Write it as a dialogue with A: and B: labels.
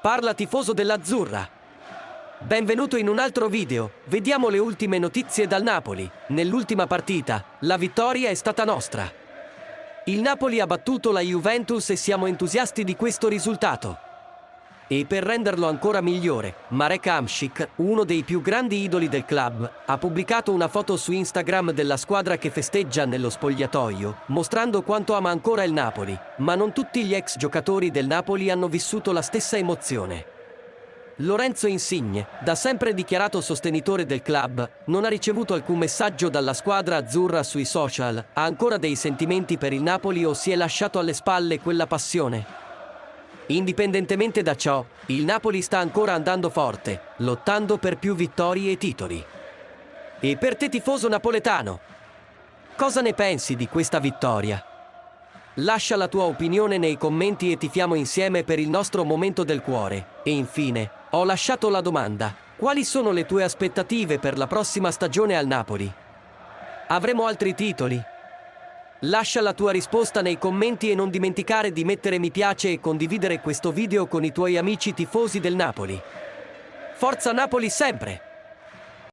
A: Parla tifoso dell'Azzurra. Benvenuto in un altro video. Vediamo le ultime notizie dal Napoli. Nell'ultima partita, la vittoria è stata nostra. Il Napoli ha battuto la Juventus e siamo entusiasti di questo risultato. E per renderlo ancora migliore, Marek Hamšík, uno dei più grandi idoli del club, ha pubblicato una foto su Instagram della squadra che festeggia nello spogliatoio, mostrando quanto ama ancora il Napoli, ma non tutti gli ex giocatori del Napoli hanno vissuto la stessa emozione. Lorenzo Insigne, da sempre dichiarato sostenitore del club, non ha ricevuto alcun messaggio dalla squadra azzurra sui social, ha ancora dei sentimenti per il Napoli o si è lasciato alle spalle quella passione? Indipendentemente da ciò, il Napoli sta ancora andando forte, lottando per più vittorie e titoli. E per te tifoso napoletano, cosa ne pensi di questa vittoria? Lascia la tua opinione nei commenti e tifiamo insieme per il nostro momento del cuore. E infine, ho lasciato la domanda: quali sono le tue aspettative per la prossima stagione al Napoli? Avremo altri titoli? Lascia la tua risposta nei commenti e non dimenticare di mettere mi piace e condividere questo video con i tuoi amici tifosi del Napoli. Forza Napoli sempre!